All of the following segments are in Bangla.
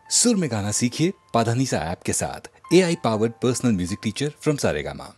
सुर में गाना सीखिए पाधानीसा ऐप के साथ। AI powered personal music teacher from Saregama.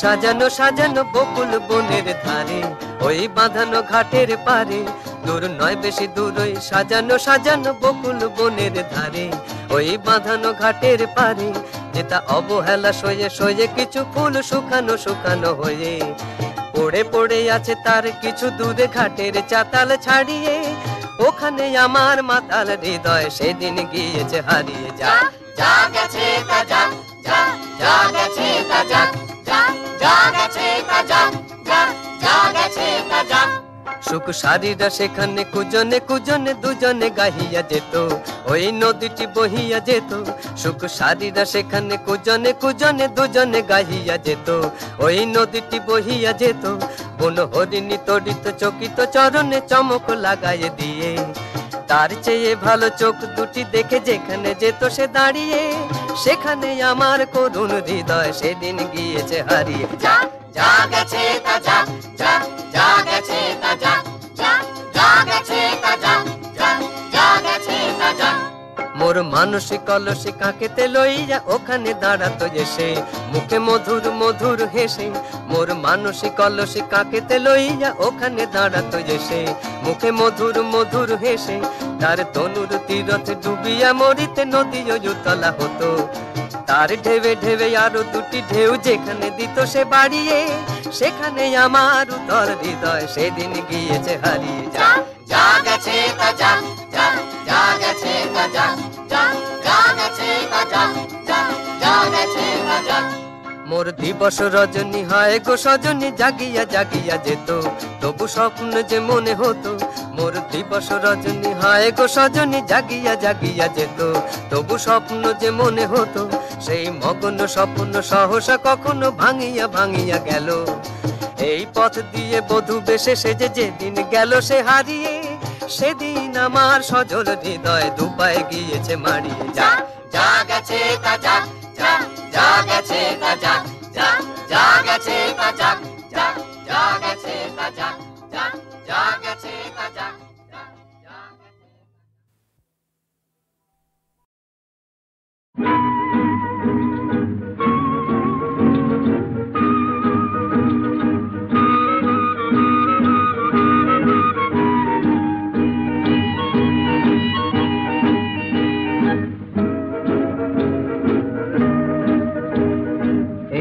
সাজানো সাজানো বকুল বনের ধারে, ওই বাঁধানো ঘাটের পারে। দূর নয় বেশি দূর, ওই সাজানো সাজানো বকুল বনের ধারে, ওই বাঁধানো ঘাটের পারে। যেটা অবহেলা সয়ে সয়ে কিছু ফুল শুকানো শুকানো হয়ে পড়ে পড়ে আছে তার কিছু দূরে ঘাটের চাতাল ছাড়িয়ে। ওখানে আমার মাতাল হৃদয় সেদিন গিয়েছে হারিয়ে। যা যা গেছে তা যা, যা যা গেছে তা যা, সুখ সারিরা সেখানে কুজনে কুজনে দুজনে গাহিয়া যেত, ওই নদীটি বহিয়া যেত। সুখ সারিরা সেখানে কুজনে কুজনে দুজনে গাহিয়া যেত, ওই নদীটি বহিয়া যেত। বন হরিণী তড়িত চকিত চরণে চমক লাগাইয়ে দিয়ে, তার চেয়ে ভালো চোখ দুটি দেখে যেখানে যেত সে দাঁড়িয়ে। সেখানে আমার করুণ হৃদয় সেদিন গিয়েছে হারিয়ে। যা যা গেছে তা যা, যা যা গেছে তা যা, যা যা গেছে তা যা, যা যা গেছে তা যা। মোর মানসিক কলসে কাকেতে লইয়া ওখানে দাঁড়াতো এসে, মুখে মধুর মধুর হেসে। মোর মানসিক কলসে কাকেতে লইয়া ওখানে দাঁড়াতো এসে, মুখে মধুর মধুর হেসে। তার তনুর তীরথ ডুবিয়া মরিতে নদী উতলা হতো, তার ঢেবে ঢেবে আরো দুটি ঢেউ যেখানে দিত সে বাড়িয়ে। সেখানে আমার উতর হৃদয় সেদিন গিয়েছে হারিয়ে। যা যা গেছে তা যা, যা যা গেছে তা যা, যা যা গেছে তা যা, যা যা গেছে তা যা। মোর দিবস রজনী হায় গো সজনী জাগিয়া জাগিয়া যেত, তবু স্বপ্ন যে মনে হতো। মোর দিবস রজনী হায় গো সজনী জাগিয়া জাগিয়া যেত, তবু স্বপ্ন যে মনে হতো। সেই মগ্ন স্বপ্ন সহসা কখনো ভাঙিয়া ভাঙিয়া গেল। এই পথ দিয়ে বধূ বেশে সেজে যেদিন গেল সে হারিয়ে, সেদিন আমার সজল হৃদয় দুপায়ে গিয়েছে মারিয়ে। যা যা গেছে তা যাক, যা যা গেছে তা যাক, যা যা গেছে তা যাক, যা যা গেছে তা যাক, যা যা গেছে তা যাক।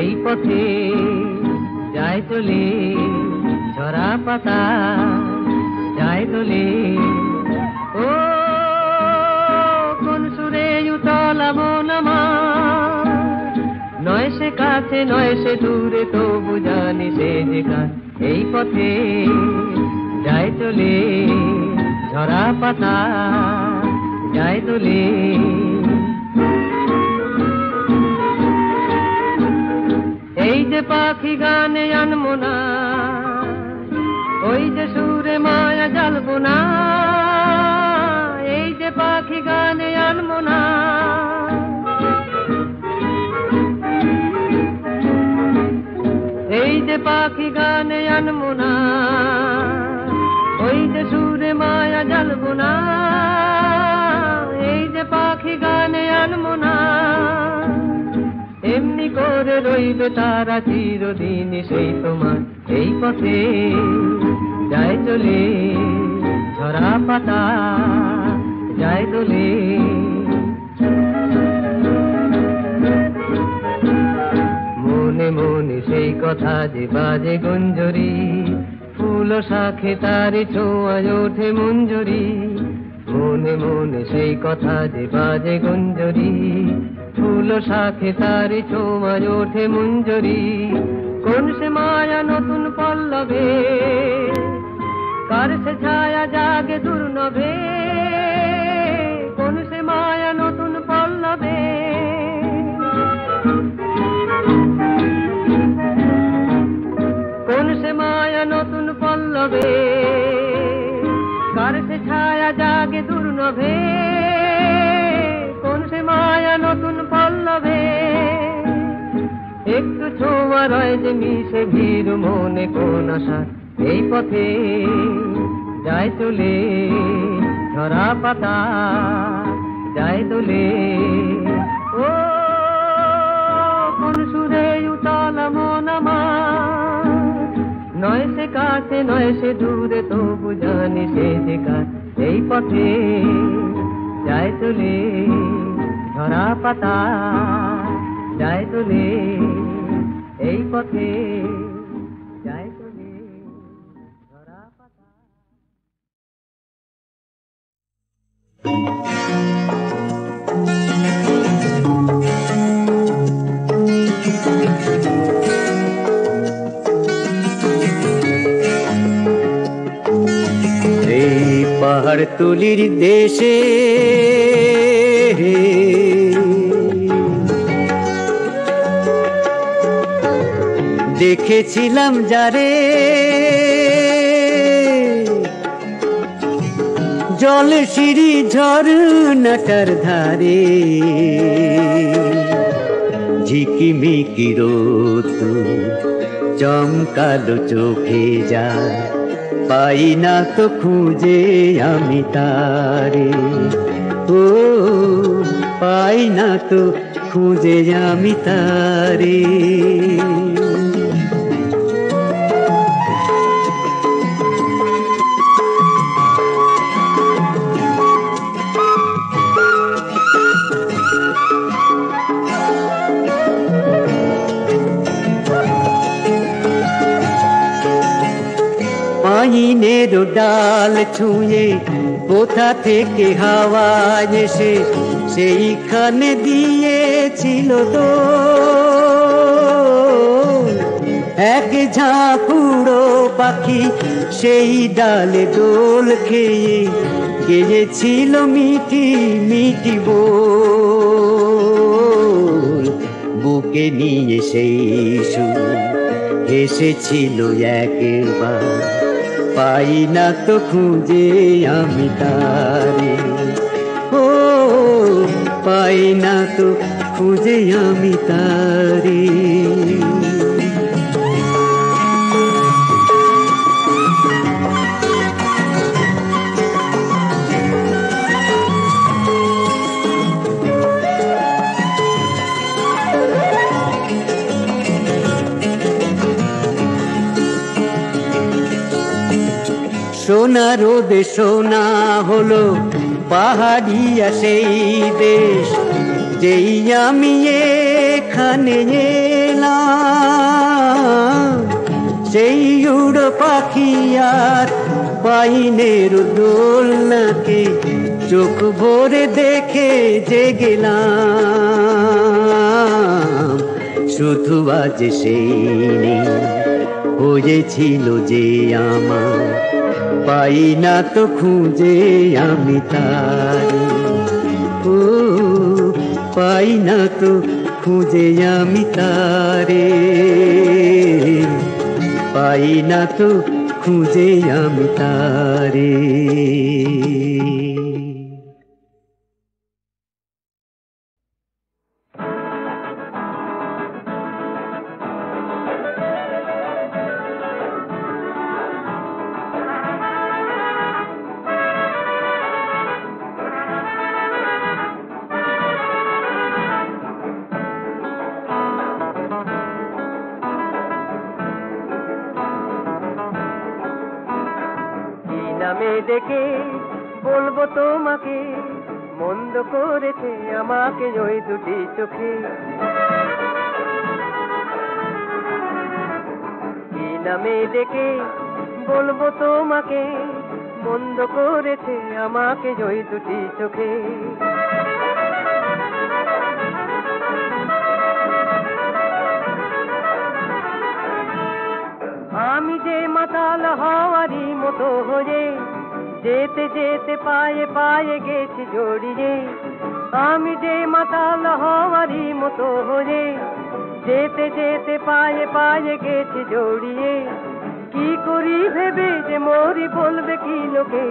এই পথে যায় চলে ঝরা পাতা, যায় দোলে ও কোন সুরে উতল মন আমার। নয় সে কাছে নয় সে দূরে, তবু জানি সে যে কাছে। এই পথে যায় চলে ঝরা পাতা, যায় দোলে এই যে পাখি গানে আনমো না, ওই যে সুরে মায়া জ্বালবো না। এই যে পাখি গানে আনমো না, এই যে পাখি গানে আনমো না। ওই যে সুরে মায়া জ্বালবো না, এই যে পাখি গানে আনমো না। এমনি করে রইবে তারা চিরদিন সেই তোমার। এই পথে যায় চলে ঝরা পাতা, যায় দোলে মনে মনে সেই কথা যে বাজে গুঞ্জরি। ফুল শাখে তারি ছোঁয়ায় ওঠে মঞ্জরি, মনে মনে সেই কথা যে বাজে গুঞ্জরি। ফুল শাখে তারি ছোঁয়ায় ওঠে মঞ্জরি। কোন সে মায়া নতুন পল্লবে, কার সে ছায়া জাগে দুর্নভে। কোন সে মায়া নতুন পল্লবে, কোন সে মায়া নতুন পল্লবে। কার সে ছায়া জাগে দুর্নভে, কোন সে মায়া নতুন পল্লবে। একটু ছোঁয়া রয় যে মিশে ভিড় মনে কোন আশা। এই পথে যায় চলে ঝরা পাতা, যায় দোলে ও কোন সুরে উতল মন আমার। নয় সে কাছে নয় সে দূরে, তবু জানি সে যে কাছে। এই পথে যায় চলে ঝরা পাতা, যায় দোলে এই পথে যায় চলে ঝরা পাতা। এই পাহাড় তুলির দেশে দেখেছিলাম যারে, জল সিঁড়ি ঝরনাটার ধারে। ঝিকিমিকি রোদ চমকালো চোখে যায়, পাই না তো খুঁজে আমি তারে। ও পাই না তো খুঁজে আমি তারে। পাইনের ডাল ছুঁয়ে কোথা থেকে হাওয়া এসে সেইখানে দিয়েছিল তো। এক ঝাঁক উড়ো পাখি সেই ডালে দোল খেয়ে গেয়েছিল মিঠি মিঠি বল। বুকে নিয়ে সেই সুর এসেছিল একবার, পাই না তো খুঁজে আমি তারে। ও পাই না তো খুঁজে আমি তারে। সোনা রোদে সোনা হলো পাহাড়িয়া সেই দেশ, যেই আমি এখানে এলাম। সেই উড়ো পাখি আর পাইনের দোলনাকে চোখ ভরে দেখে যে গেলাম। শুধু আজ সেই নেই হয়েছিল যে আমার, পাই না তো খুঁজে আমি তারে। ও পাই না তো খুঁজে আমি তারে, পাই না তো খুঁজে আমি তারে। নামে ডেকে বলবো তোমাকে, মন্দ করেছে আমাকে ওই দুটি চোখে। কি নামে ডেকে বলবো তোমাকে, মন্দ করেছে আমাকে ওই দুটি চোখে। আমি যে মাতাল হওয়ারই মতো হয়ে, যেতে যেতে পায়ে পায়ে গেছি জড়িয়ে। আমি যে মাতাল হওয়ারই মতো হয়ে, যেতে যেতে পায়ে পায়ে গেছি জড়িয়ে। কি করি ভেবে যে মরি বলবে কি লোকে,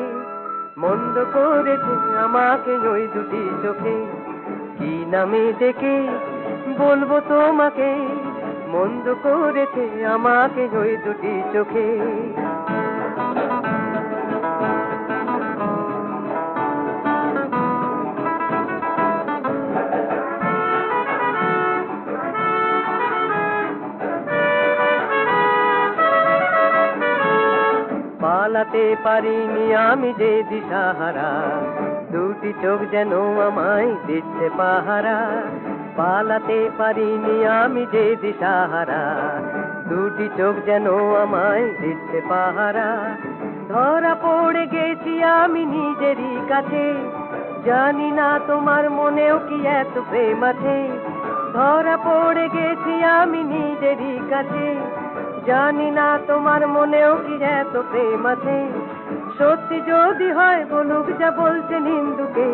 মন্দ করেছে আমাকে ওই দুটি চোখে। কি নামে ডেকে বলবো তোমাকে, মন্দ করেছে আমাকে ওই দুটি চোখে। পালাতে পারিনি আমি যে দিশাহারা, দুটি চোখ যেন আমায় দিচ্ছে পাহারা। পালাতে পারিনি আমি যে দিশাহারা, দুটি চোখ যেন আমায় দিচ্ছে পাহারা। ধরা পড়ে গেছি আমি নিজেরই কাছে, জানি না তোমার মনেও কি এত প্রেম আছে। ধরা পড়ে গেছি আমি নিজেরই কাছে, জানি না তোমার মনেও কি এত প্রেম আছে। সত্যি যদি হয় বলুক যা বলছে নিন্দুকে,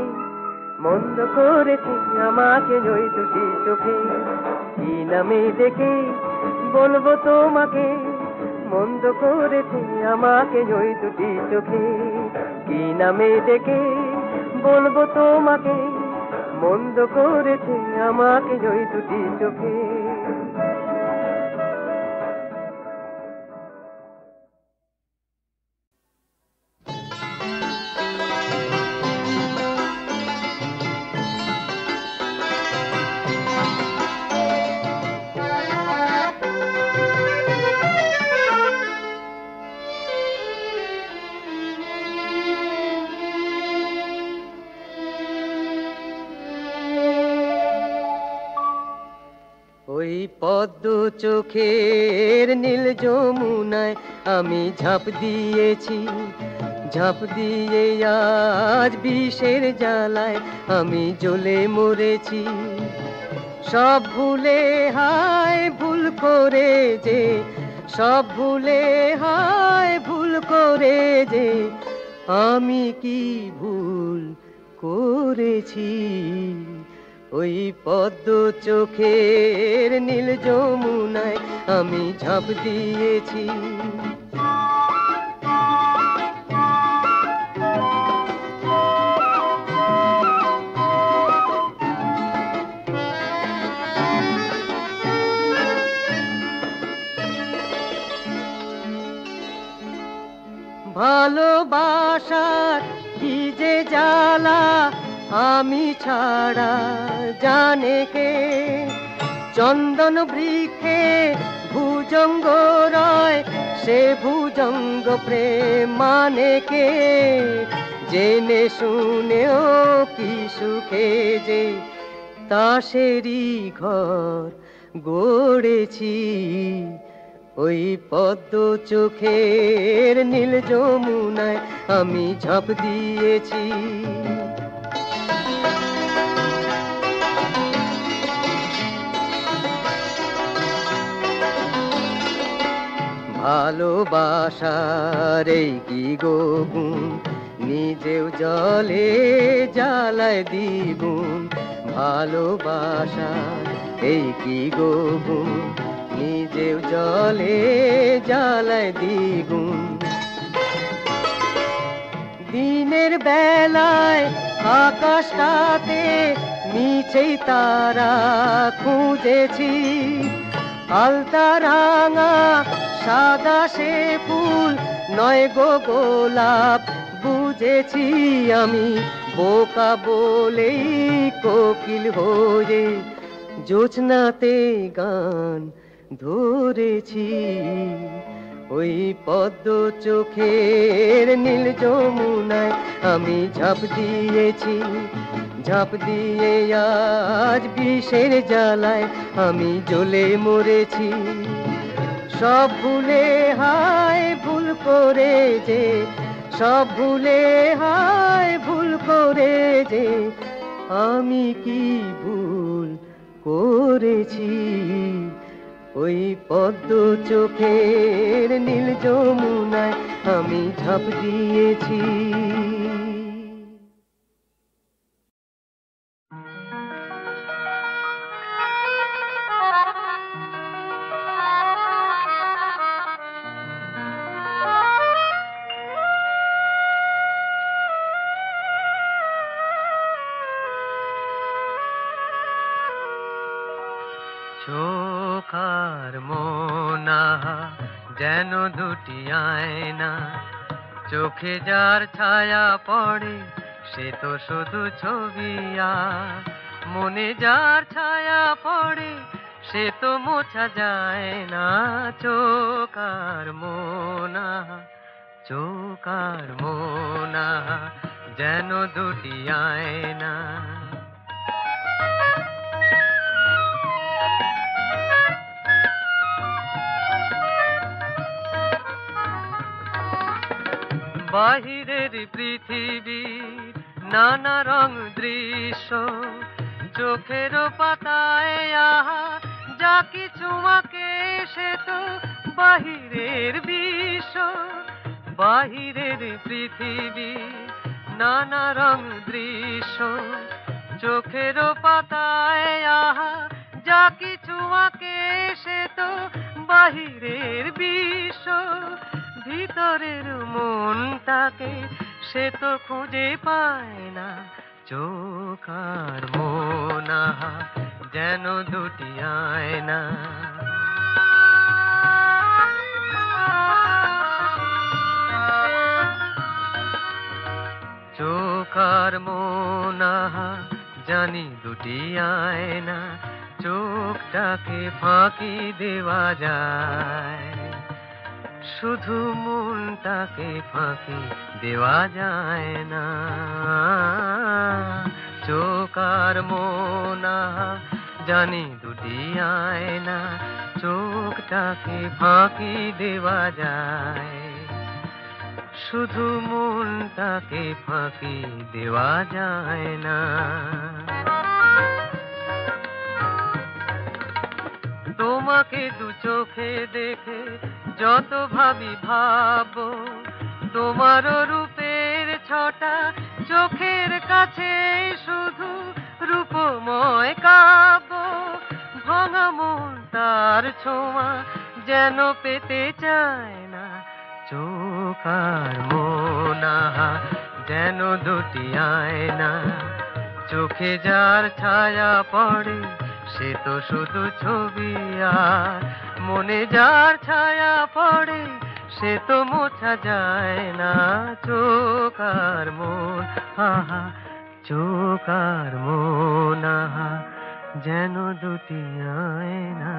মন্দ করেছি আমাকে ওই দুটি চোখে। কি নামে ডেকে বলবো তোমাকে, মন্দ করেছি আমাকে ওই দুটি চোখে। কি নামে ডেকে বলবো তোমাকে, মন্দ করেছি আমাকে ওই দুটি চোখে। ওই পদ্ম চোখের নীল যমুনায় আমি ঝাঁপ দিয়েছি, ঝাঁপ দিয়ে আজ বিষের জ্বালায় আমি জ্বলে মরেছি। সব ভুলে হায় ভুল করে যে সব ভুলে হায় ভুল করে যে আমি কি ভুল করেছি ওই পদ্ম চোখের নীল যমুনায় আমি ঝাঁপ দিয়েছি ভালোবাসার কি যে জ্বালা আমি ছাড়া জানে কে চন্দন বৃক্ষে ভুজঙ্গ রয় সে ভুজঙ্গ প্রেম মানে কে জেনে শুনেও কি সুখে যে তাসেরই ঘর গড়েছি ওই পদ্ম চোখের নীল যমুনায় আমি ঝাঁপ দিয়েছি ভালোবাসার এই কি গো গুণ নিজেও জলে জ্বালায় দ্বিগুণ ভালোবাসার এই কি গো গুণ নিজেও জলে জ্বালায় দ্বিগুণ দিনের বেলায় আকাশটাতে নিচেই তারা খুঁজেছি আলতা রাঙা সাদা সে ফুল নয় গো গোলাপ বুঝেছি আমি বোকা বলেই কোকিল হয়ে জোছনাতে গান ধরেছি ওই পদ্ম চোখের নীল যমুনায় আমি ঝাঁপ দিয়েছি ঝাঁপ দিয়ে আজ বিষের জ্বালায় আমি জ্বলে মরেছি সব ভুলে হায় ভুল করে যে সব ভুলে হায় ভুল করে যে আমি কি ভুল করেছি ওই পদ্ম চোখের নীল যমুনায় আমি ঝাঁপ দিয়েছি চোখার মোনা যেন দুটি আয়না চোখে যার ছায়া পড়ে সে তো শুধু ছবি আর মনে যার ছায়া পড়ে সে তো মোছা যায় না চোখার মোনা যেন দুটি আয়না বাহিরের পৃথিবীর নানা রং দৃশ্য চোখের পাতায় আহা যা কিছু আঁকে সে তো বাহিরের বিশ্ব বাহিরের পৃথিবীর নানা রং দৃশ্য চোখের পাতায় আহা যা কিছু আঁকে সে তো বাহিরের বিশ্ব ভিতরের মনটাকে সে তো খুঁজে পায় না চোখার মোনা যেন দুটি আয়না চোখার মোনা জানি দুটি আয়না চোখটাকে ফাঁকি দেওয়া যায় শুধু মনটাকে ফাঁকি দেওয়া যায় না চোখার মোনা জানি দুটি আয়না চোখটাকে ফাঁকি দেওয়া যায় শুধু মনটাকে ফাঁকি দেওয়া যায় না তোমাকে দু চোখে দেখে যত ভাবি ভাবো, তোমার রূপের ছটা চোখের কাছে শুধু রূপময় কাব্য। ভাঙা মন তার ছোঁয়া যেন পেতে চায় না, চোখ আর মন আহা যেন দুটি আয়না। চোখে যার ছায়া পড়ে সে তো শুধু ছবি, আর মনে যার ছায়া পড়ে সে তো মোছা যায় না। চোখ আর মন আহা, চোখ আর মন আহা যেন দুটি আয়না।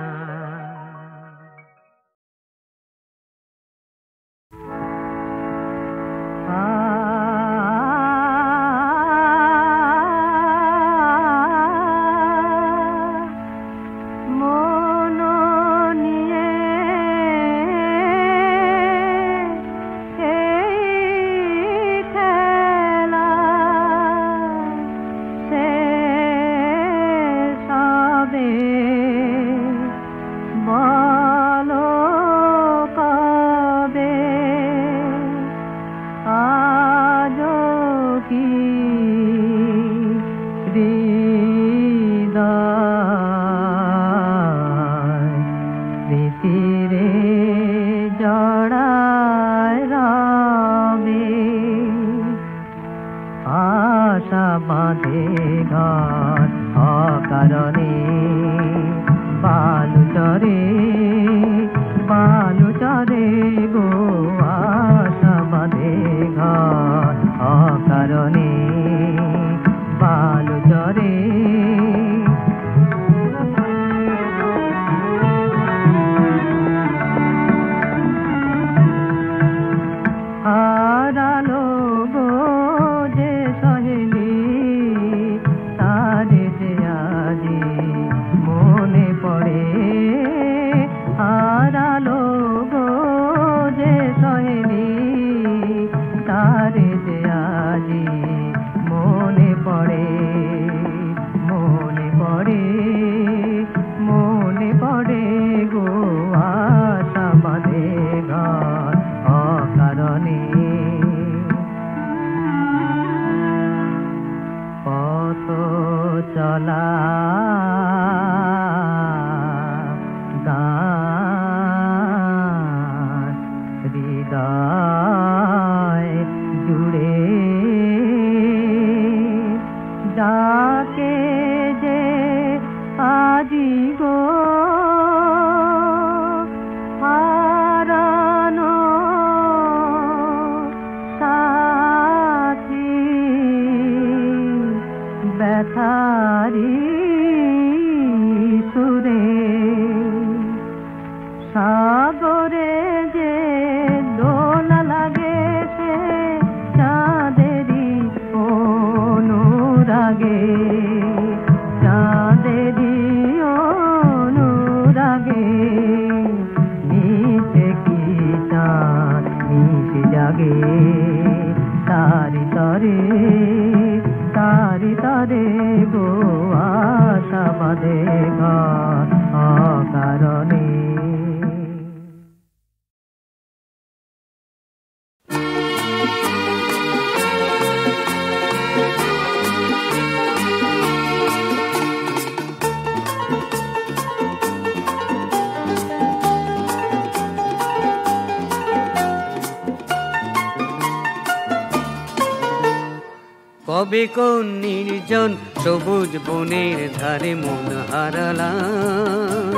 কবে কোন নির্জন সবুজ বনের ধারে মন হারালাম,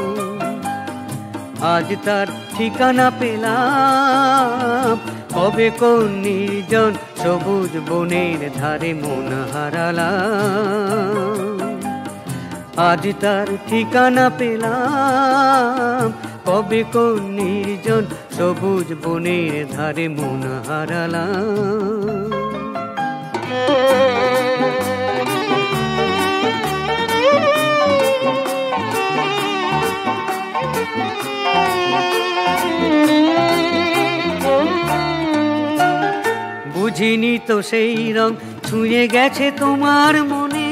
আজ তার ঠিকানা পেলাম। কবে কোন নির্জন সবুজ বনের ধারে মন হারালাম, আজ তার ঠিকানা পেলাম। কবে কোন নির্জন সবুজ বনের ধারে মন হারালাম। বুঝিনি তো সেই রং ছুঁয়ে গেছে তোমার মনে,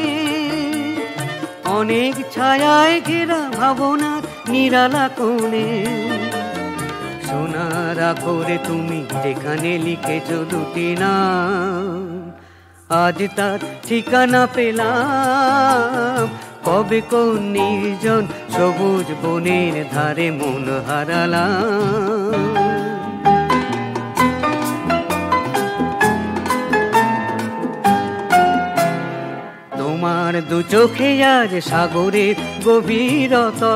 অনেক ছায়ায় ঘেরা ভাবনার নিরালা কোণে। সোনার আখরে তুমি যেখানে লিখেছ দুটি নাম, আজ তার ঠিকানা পেলাম। কবে কোন নির্জন সবুজ বনের ধারে মন হারালাম। তোমার দু চোখে আজ সাগরের গভীরতা,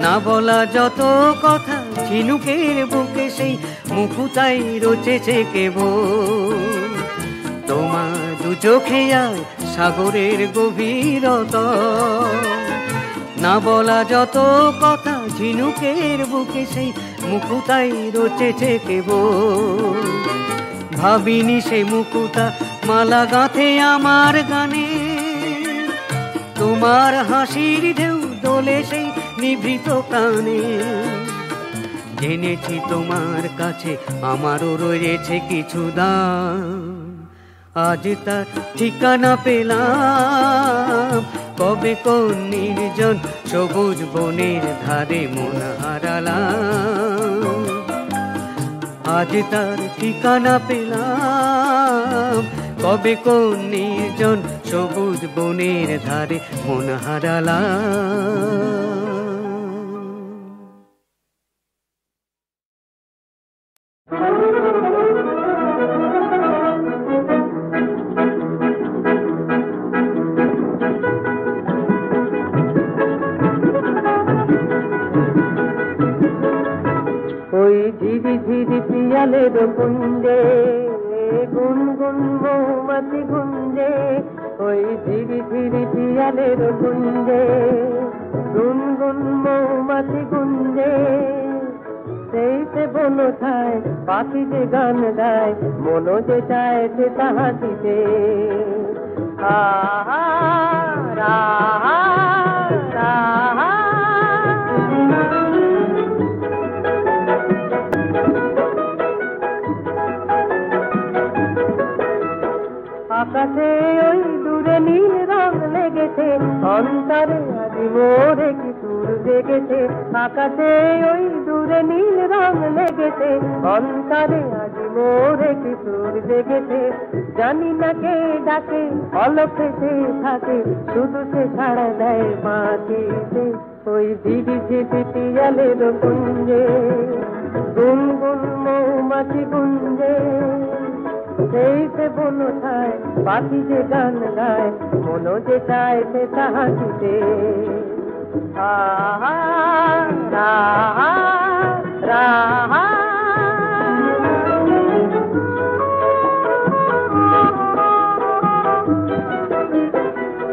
না বলা যত কথা ঝিনুকের বুকে সেই মুকুতাই রচেছে কেবল। তোমার দু চোখে আজ সাগরের গভীরতা, না বলা যত কথা ঝিনুকের বুকে সেই মুকুতাই রচেছে কেবল। ভাবিনি সে মুকুতা মালা গাঁথে আমার গানে, তোমার হাসির ঢেউ দোলে সেই নিভৃত প্রাণে। জেনেছি তোমার কাছে আমারও রয়েছে কিছু দাম, আজ তার ঠিকানা পেলাম। কবে কোন নির্জন সবুজ বনের ধারে মন হারালাম, আজ তার ঠিকানা পেলাম। কবে কোন নির্জন সবুজ বনের ধারে মন হারালাম। ওই ঝিরি ঝিরি পিয়ালের কুঞ্জে গুনগুন মৌমাছি গুঞ্জে, ওই ঝিরি ঝিরি পিয়ালের কুঞ্জে গুনগুন মৌমাছি গুঞ্জে। সেই সে বনো ছায় পাখি যে গান গায়, মনো যে চায় সে তাহা দিতে। আহা রাহা রাহা আকাশে ওই দূরে নীল রং লেগেছে, অন্তরে আজি মোরে কি সুর জেগেছে। আকাশে ওই দূরে নীল রং লেগেছে, অন্তরে আজি মোরে কি সুর জেগেছে। জানি না কে ডাকে অলক্ষে সে থাকে, শুধু সে সাড়া দেয় পাখিতে। ওই ঝিরি ঝিরি পিয়ালের কুঞ্জে গুনগুন মৌমাছি গুঞ্জে। সেই সে বনো ছায় পাখি যে গান গায়, মনো যে চায় সে তাহা দিতে। আহা রাহা রাহা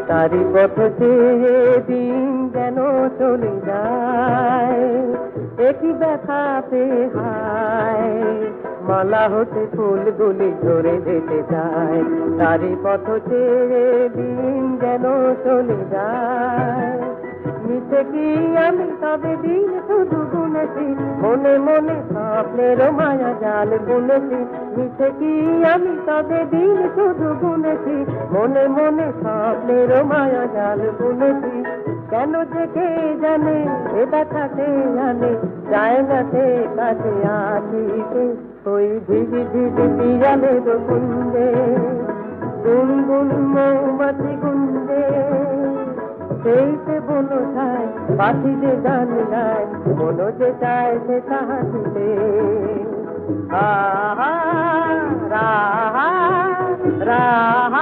তারি পথ চেয়ে দিন যেন চলে যায়, একই দেখাতে হায় মালা হতে ফুলগুলি ঝরে যেতে চায়। তারি পথ চেয়ে দিন যেন চলে যায়, মিছে কি আমি তবে দিন শুধু গুনেছি, মনে মনে স্বপ্নের মায়া জাল বুনেছি। মিছে কি আমি তবে দিন শুধু গুনেছি, মনে মনে স্বপ্নের মায়া জাল বুনেছি। কেন যে কে জানে এ দেখাতে জানে, যায় না সে কাছে আসিতে। ওই ঝিঝি ঝিঝি পিয়ালের কুঞ্জে গুনগুন মৌমাছি গুঞ্জে। সেই সে বনো ছায় পাখি যে গান গায়, মনো যে চায় সে তাহা দিতে। আহা রাহা রাহা